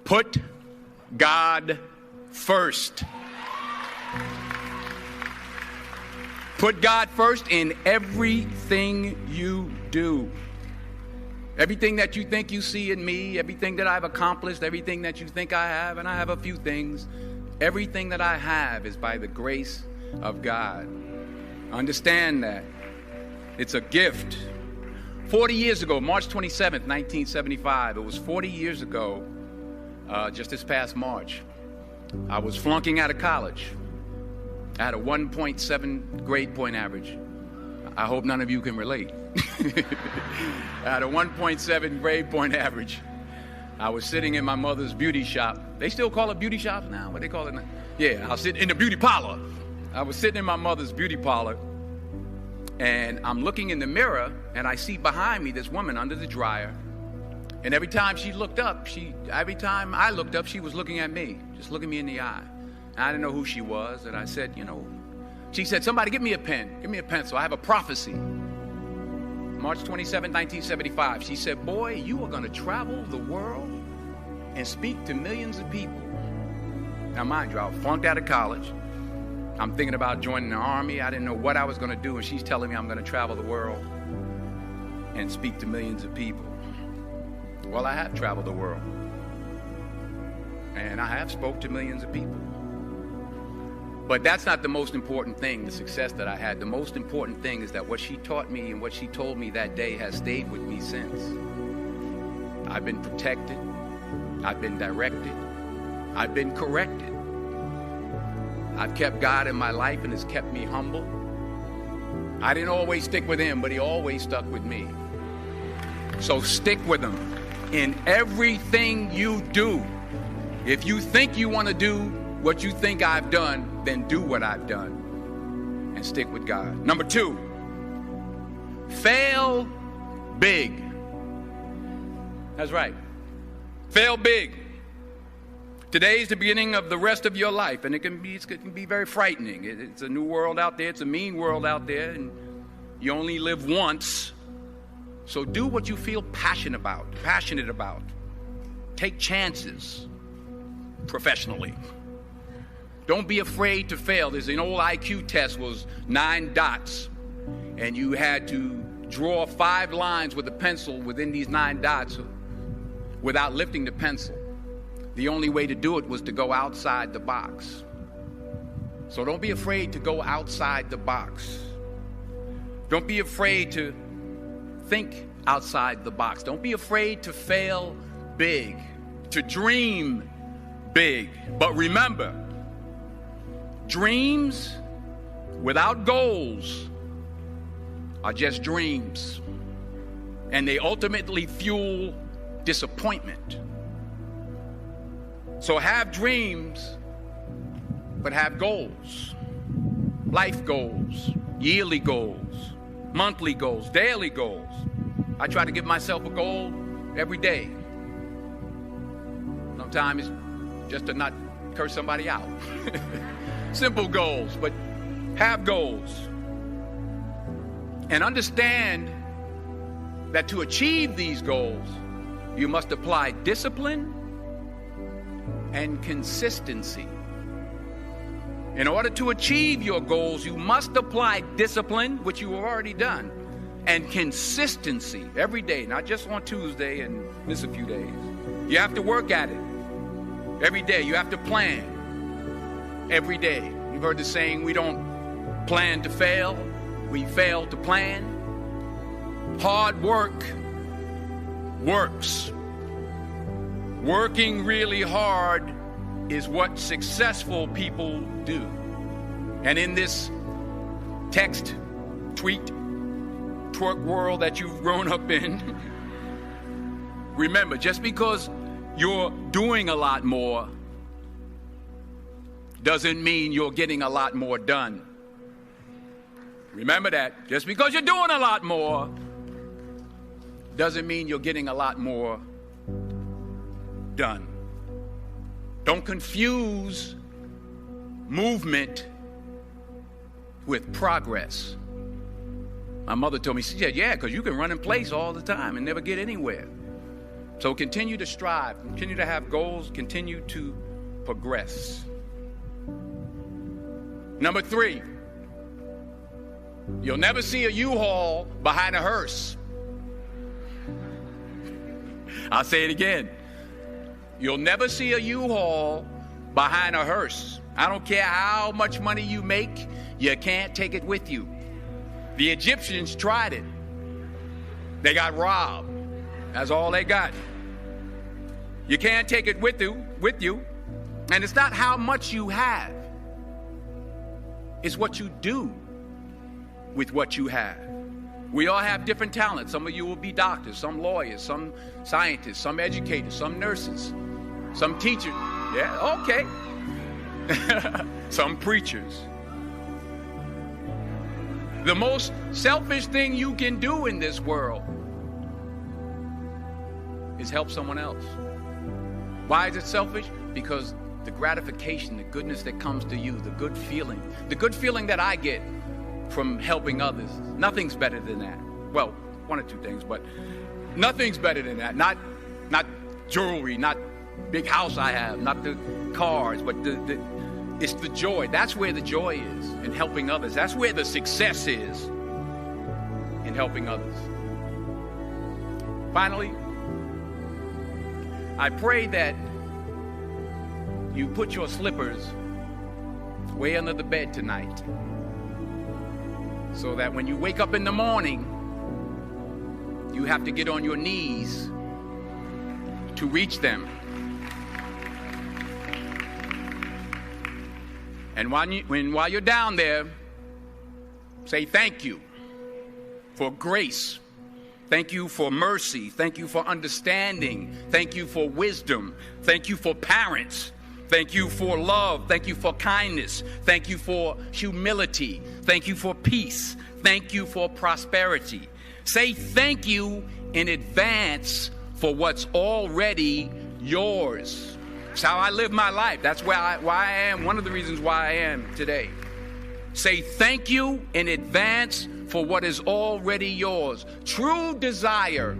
Put God first. Put God first in everything you do. Everything that you think you see in me, everything that I've accomplished, everything that you think I have, and I have a few things, everything that I have is by the grace of God. Understand that. It's a gift. 40 years ago, March 27th, 1975, it was 40 years ago, just this past March, I was flunking out of college. I had a 1.7 grade point average. I hope none of you can relate. I had a 1.7 grade point average. I was sitting in my mother's beauty shop. They still call it beauty shops now? What they call it now? Yeah, I was sitting in the beauty parlor. I was sitting in my mother's beauty parlor, and I'm looking in the mirror, and I see behind me this woman under the dryer. And every time she looked up, every time I looked up, she was looking at me, just looking me in the eye. And I didn't know who she was, and I said, she said, somebody give me a pen, give me a pencil. I have a prophecy. March 27, 1975. She said, boy, you are going to travel the world and speak to millions of people. Now, mind you, I flunked out of college. I'm thinking about joining the army. I didn't know what I was going to do, and she's telling me I'm going to travel the world and speak to millions of people. Well, I have traveled the world, and I have spoke to millions of people. But that's not the most important thing, the success that I had. The most important thing is that what she taught me and what she told me that day has stayed with me since. I've been protected. I've been directed. I've been corrected. I've kept God in my life, and it's kept me humble. I didn't always stick with him, but he always stuck with me. So stick with him in everything you do. If you think you want to do what you think I've done, then do what I've done and stick with God. Number 2, fail big. That's right. Fail big. Today is the beginning of the rest of your life, and it can be very frightening. It's a new world out there. It's a mean world out there, and you only live once. So do what you feel passionate about. Take chances professionally. Don't be afraid to fail. There's an old IQ test, was 9 dots, and you had to draw 5 lines with a pencil within these 9 dots without lifting the pencil. The only way to do it was to go outside the box. So don't be afraid to go outside the box. Don't be afraid to think outside the box. Don't be afraid to fail big, to dream big. But remember, dreams without goals are just dreams, and they ultimately fuel disappointment. So have dreams, but have goals. Life goals, yearly goals, monthly goals, daily goals. I try to give myself a goal every day. Sometimes it's just to not curse somebody out. Simple goals, but have goals. And understand that to achieve these goals, you must apply discipline and consistency. In order to achieve your goals, you must apply discipline, which you have already done, and consistency every day, not just on Tuesday and miss a few days. You have to work at it every day. You have to plan every day. You've heard the saying, we don't plan to fail, we fail to plan. Hard work works. Working really hard is what successful people do. And in this text, tweet, twerk world that you've grown up in, remember, just because you're doing a lot more doesn't mean you're getting a lot more done. Remember that. Just because you're doing a lot more doesn't mean you're getting a lot more done. Don't confuse movement with progress. My mother told me, she said, yeah, because you can run in place all the time and never get anywhere. So continue to strive, continue to have goals, continue to progress. Number 3, you'll never see a U-Haul behind a hearse. I'll say it again. You'll never see a U-Haul behind a hearse. I don't care how much money you make, you can't take it with you. The Egyptians tried it. They got robbed. That's all they got. You can't take it with you. And it's not how much you have. It's what you do with what you have. We all have different talents. Some of you will be doctors, some lawyers, some scientists, some educators, some nurses, some teachers. Yeah, okay. Some preachers. The most selfish thing you can do in this world is help someone else. Why is it selfish? Because the gratification, the goodness that comes to you, the good feeling that I get from helping others, nothing's better than that. Well, one or two things, but nothing's better than that. Not jewelry, not big house I have, not the cars, but it's the joy. That's where the joy is, in helping others. That's where the success is, in helping others. Finally, I pray that you put your slippers way under the bed tonight, so that when you wake up in the morning, you have to get on your knees to reach them. And while you're down there, say thank you for grace. Thank you for mercy. Thank you for understanding. Thank you for wisdom. Thank you for parents. Thank you for love. Thank you for kindness. Thank you for humility. Thank you for peace. Thank you for prosperity. Say thank you in advance for what's already yours. It's how I live my life. That's why I am, one of the reasons why I am today. Say thank you in advance for what is already yours. True desire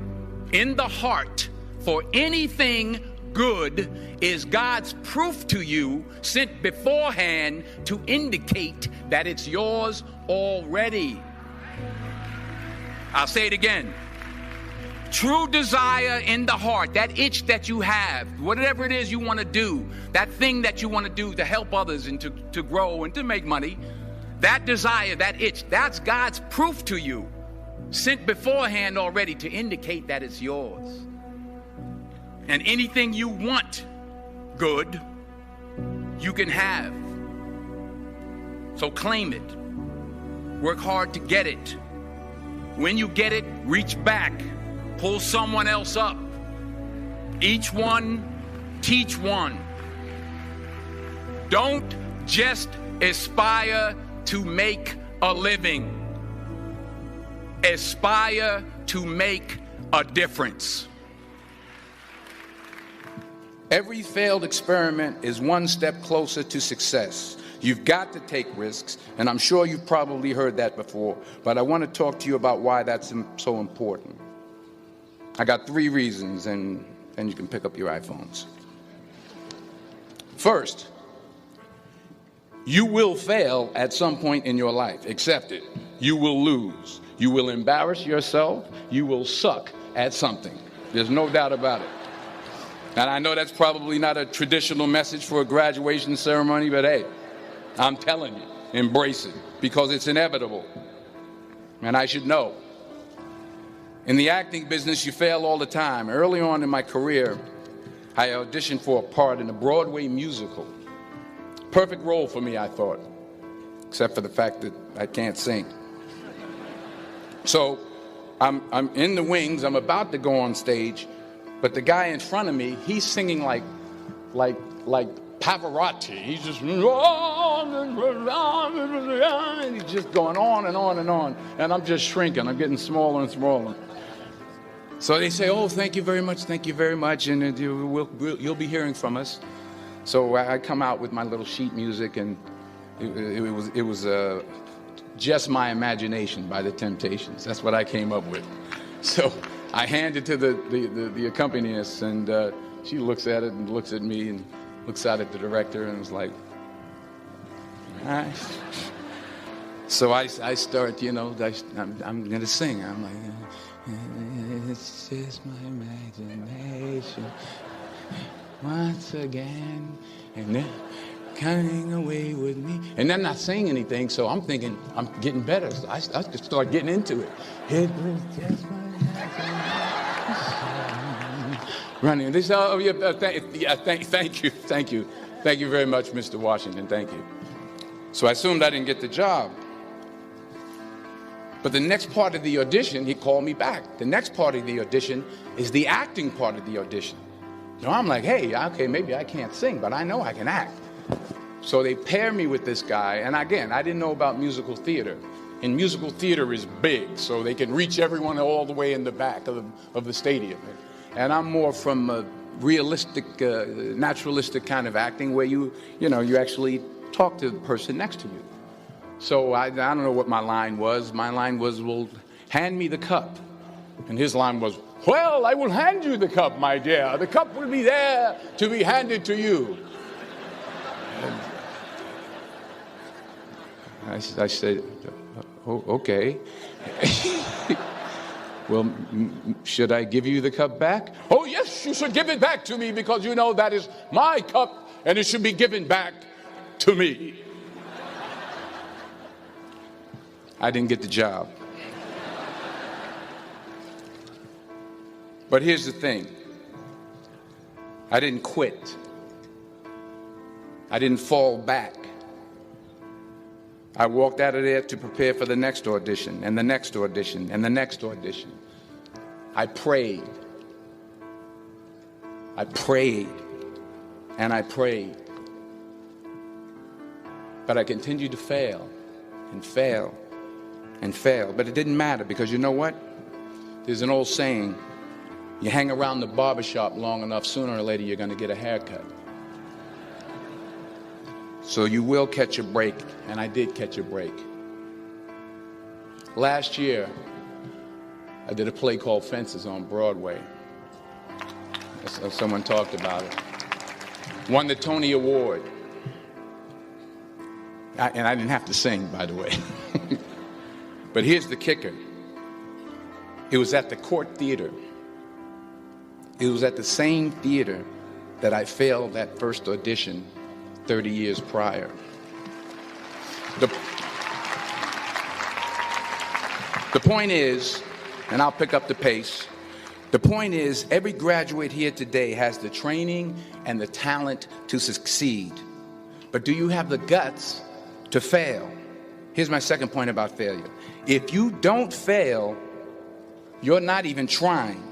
in the heart for anything good is God's proof to you, sent beforehand to indicate that it's yours already. I'll say it again. True desire in the heart, that itch that you have, whatever it is you want to do, that thing that you want to do to help others and to grow and to make money, that desire, that itch, that's God's proof to you, sent beforehand already to indicate that it's yours. And anything you want good, you can have. So claim it. Work hard to get it. When you get it, reach back. Pull someone else up. Each one, teach one. Don't just aspire to make a living. Aspire to make a difference. Every failed experiment is one step closer to success. You've got to take risks, and I'm sure you've probably heard that before, but I want to talk to you about why that's so important. I got 3 reasons, and then you can pick up your iPhones. First, you will fail at some point in your life. Accept it. You will lose. You will embarrass yourself. You will suck at something. There's no doubt about it. And I know that's probably not a traditional message for a graduation ceremony, but hey, I'm telling you, embrace it, because it's inevitable. And I should know. In the acting business, you fail all the time. Early on in my career, I auditioned for a part in a Broadway musical. Perfect role for me, I thought, except for the fact that I can't sing. So I'm in the wings, I'm about to go on stage, but the guy in front of me, he's singing like Pavarotti. He's just, and he's just going on and on and on. And I'm just shrinking. I'm getting smaller and smaller. So they say, oh, thank you very much, and you'll be hearing from us. So I come out with my little sheet music, and it was Just My Imagination by The Temptations. That's what I came up with. So I hand it to the accompanist, and she looks at it and looks at me and looks out at the director and was like, all right. So I start, I'm going to sing. I'm like, it's just my imagination once again, and they're coming away with me. And they're not saying anything, so I'm thinking I'm getting better. So I just start getting into it. It was just my imagination. Running. They say, oh, yeah, thank you. Thank you very much, Mr. Washington. Thank you. So I assumed I didn't get the job. But the next part of the audition, he called me back. The next part of the audition is the acting part of the audition. So I'm like, hey, okay, maybe I can't sing, but I know I can act. So they pair me with this guy, and again, I didn't know about musical theater. And musical theater is big, so they can reach everyone all the way in the back of the stadium. And I'm more from a realistic, naturalistic kind of acting where you actually talk to the person next to you. So I don't know what my line was. My line was, well, hand me the cup. And his line was, well, I will hand you the cup, my dear. The cup will be there to be handed to you. I said, oh, okay. Well, should I give you the cup back? Oh, yes, you should give it back to me because that is my cup and it should be given back to me. I didn't get the job. But here's the thing. I didn't quit. I didn't fall back. I walked out of there to prepare for the next audition, and the next audition, and the next audition. I prayed. I prayed. And I prayed. But I continued to fail and fail and fail. But it didn't matter because you know what? There's an old saying, you hang around the barbershop long enough, sooner or later you're going to get a haircut. So you will catch a break, and I did catch a break. Last year, I did a play called Fences on Broadway. Someone talked about it. Won the Tony Award. And I didn't have to sing, by the way. But here's the kicker. It was at the Court Theater. It was at the same theater that I failed that first audition 30 years prior. The point is, and I'll pick up the pace, the point is every graduate here today has the training and the talent to succeed. But do you have the guts to fail? Here's my second point about failure. If you don't fail, you're not even trying.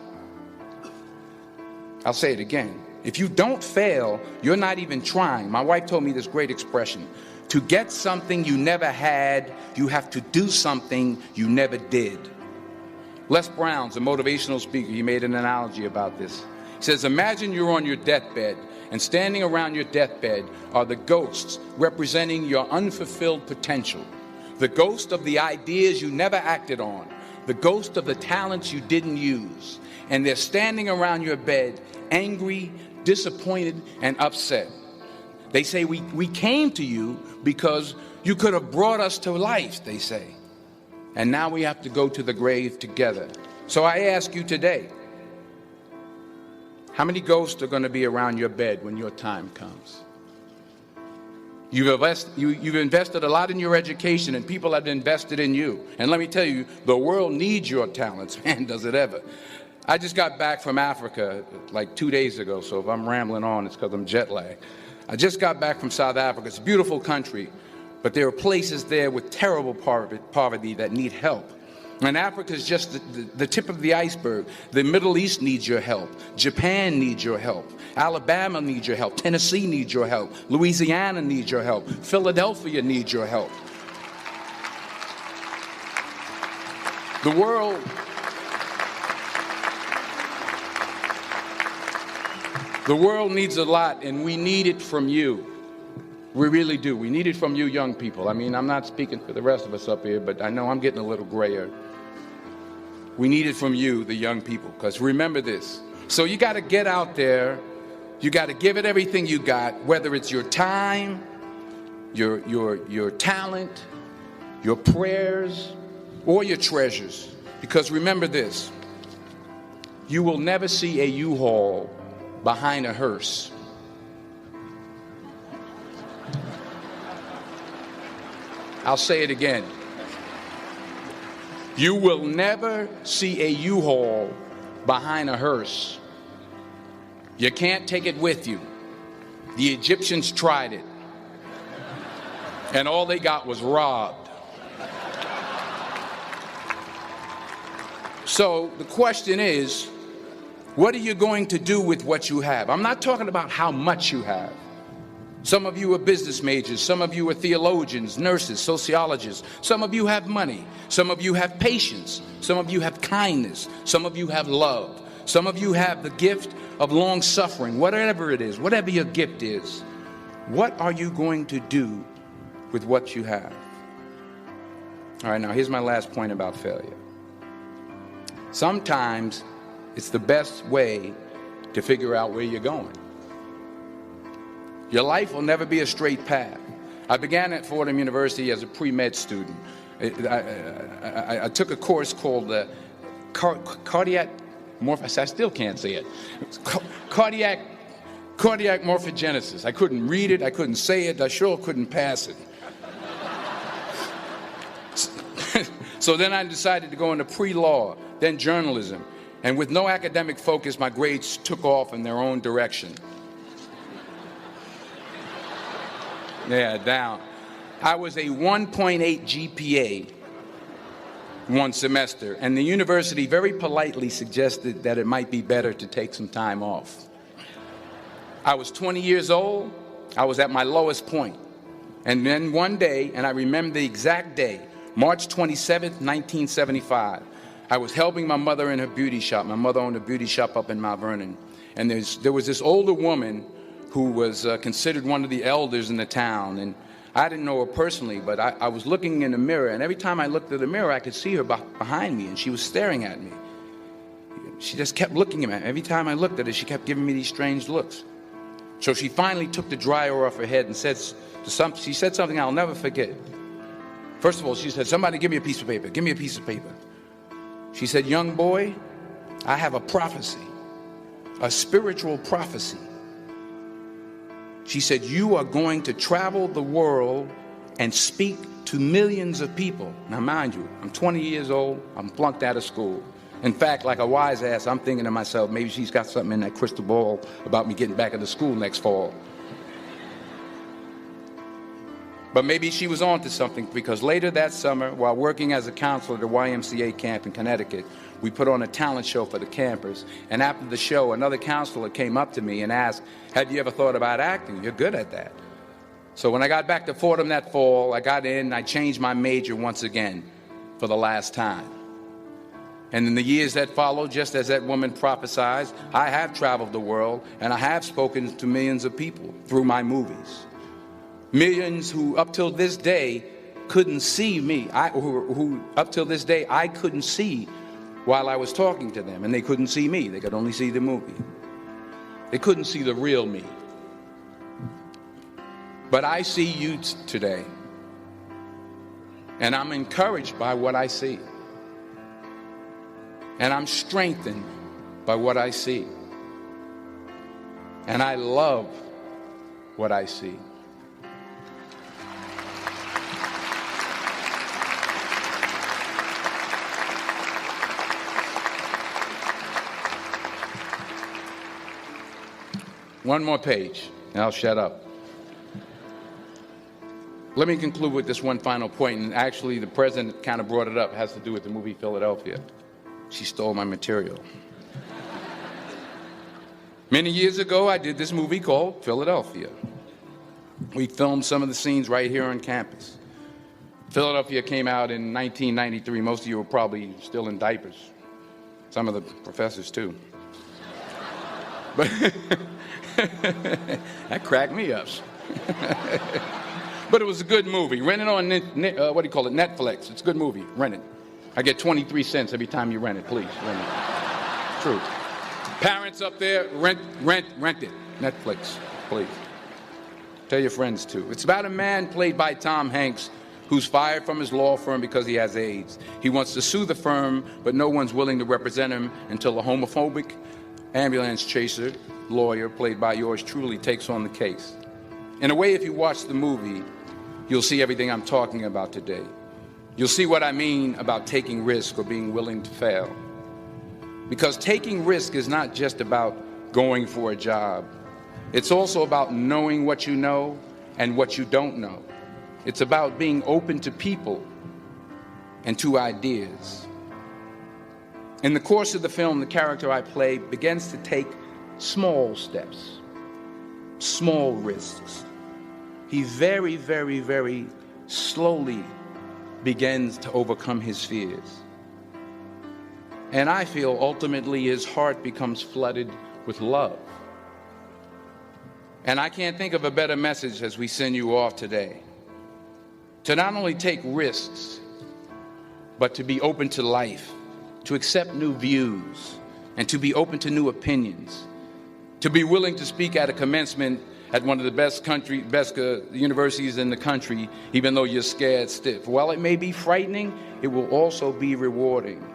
I'll say it again. If you don't fail, you're not even trying. My wife told me this great expression. To get something you never had, you have to do something you never did. Les Brown's a motivational speaker. He made an analogy about this. He says, imagine you're on your deathbed, and standing around your deathbed are the ghosts representing your unfulfilled potential. The ghost of the ideas you never acted on. The ghost of the talents you didn't use. And they're standing around your bed, angry, disappointed, and upset. They say, we came to you because you could have brought us to life, they say. And now we have to go to the grave together. So I ask you today, how many ghosts are going to be around your bed when your time comes? You've invested a lot in your education, and people have invested in you. And let me tell you, the world needs your talents. Man, does it ever. I just got back from Africa like 2 days ago, so if I'm rambling on, it's because I'm jet lagged. I just got back from South Africa. It's a beautiful country, but there are places there with terrible poverty that need help. And Africa is just the tip of the iceberg. The Middle East needs your help. Japan needs your help. Alabama needs your help. Tennessee needs your help. Louisiana needs your help. Philadelphia needs your help. The world needs a lot, and we need it from you. We really do. We need it from you young people. I mean, I'm not speaking for the rest of us up here, but I know I'm getting a little grayer. We need it from you, the young people, because remember this. So you got to get out there. You got to give it everything you got, whether it's your time, your talent, your prayers, or your treasures. Because remember this. You will never see a U-Haul behind a hearse. I'll say it again. You will never see a U-Haul behind a hearse. You can't take it with you. The Egyptians tried it, and all they got was robbed. So the question is, what are you going to do with what you have? I'm not talking about how much you have. Some of you are business majors. Some of you are theologians, nurses, sociologists. Some of you have money. Some of you have patience. Some of you have kindness. Some of you have love. Some of you have the gift of long suffering. Whatever it is, whatever your gift is, what are you going to do with what you have? All right, now here's my last point about failure. Sometimes it's the best way to figure out where you're going. Your life will never be a straight path. I began at Fordham University as a pre-med student. I took a course called cardiac morphogenesis. I still can't say it. Cardiac morphogenesis. I couldn't read it. I couldn't say it. I sure couldn't pass it. So then I decided to go into pre-law, then journalism. And with no academic focus, my grades took off in their own direction. Yeah, down. I was a 1.8 GPA one semester, and the university very politely suggested that it might be better to take some time off. I was 20 years old. I was at my lowest point. And then one day, and I remember the exact day, March 27th, 1975, I was helping my mother in her beauty shop. My mother owned a beauty shop up in Mount Vernon. And there was this older woman who was considered one of the elders in the town. And I didn't know her personally, but I was looking in the mirror, and every time I looked at the mirror, I could see her behind me, and she was staring at me. She just kept looking at me. Every time I looked at her, she kept giving me these strange looks. So she finally took the dryer off her head and she said something I'll never forget. First of all, she said, "Somebody give me a piece of paper. Give me a piece of paper." She said, "Young boy, I have a prophecy, a spiritual prophecy." She said, "You are going to travel the world and speak to millions of people." Now, mind you, I'm 20 years old. I'm flunked out of school. In fact, like a wise ass, I'm thinking to myself, maybe she's got something in that crystal ball about me getting back into school next fall. But maybe she was on to something, because later that summer, while working as a counselor at a YMCA camp in Connecticut, we put on a talent show for the campers. And after the show, another counselor came up to me and asked, "Have you ever thought about acting? You're good at that." So when I got back to Fordham that fall, I got in and I changed my major once again for the last time. And in the years that followed, just as that woman prophesied, I have traveled the world and I have spoken to millions of people through my movies. Millions who up till this day couldn't see me, who up till this day I couldn't see while I was talking to them, and they couldn't see me. They could only see the movie. They couldn't see the real me. But I see you today, and I'm encouraged by what I see. And I'm strengthened by what I see. And I love what I see. One more page, and I'll shut up. Let me conclude with this one final point, and actually the president kind of brought it up. It has to do with the movie Philadelphia. She stole my material. Many years ago, I did this movie called Philadelphia. We filmed some of the scenes right here on campus. Philadelphia came out in 1993. Most of you were probably still in diapers. Some of the professors, too. But that cracked me up. But it was a good movie. Rent it on Netflix. It's a good movie. Rent it. I get 23 cents every time you rent it, please. Rent it. True. Parents up there, rent it. Netflix, please. Tell your friends too. It's about a man played by Tom Hanks who's fired from his law firm because he has AIDS. He wants to sue the firm, but no one's willing to represent him until a homophobic ambulance chaser lawyer, played by yours truly, takes on the case. In a way, if you watch the movie, you'll see everything I'm talking about today. You'll see what I mean about taking risk or being willing to fail. Because taking risk is not just about going for a job. It's also about knowing what you know and what you don't know. It's about being open to people and to ideas. In the course of the film, the character I play begins to take small steps, small risks. He very, very, very slowly begins to overcome his fears. And I feel ultimately his heart becomes flooded with love. And I can't think of a better message as we send you off today. To not only take risks, but to be open to life, to accept new views, and to be open to new opinions, to be willing to speak at a commencement at one of the best universities in the country, even though you're scared stiff. While it may be frightening, it will also be rewarding.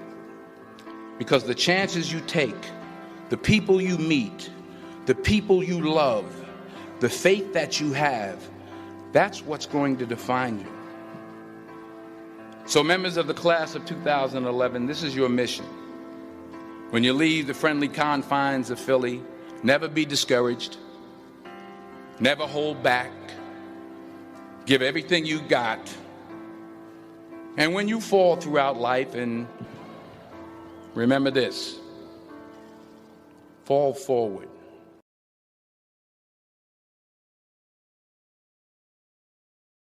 Because the chances you take, the people you meet, the people you love, the faith that you have, that's what's going to define you. So members of the class of 2011, this is your mission. When you leave the friendly confines of Philly, never be discouraged. Never hold back. Give everything you got. And when you fall throughout life, and remember this, fall forward.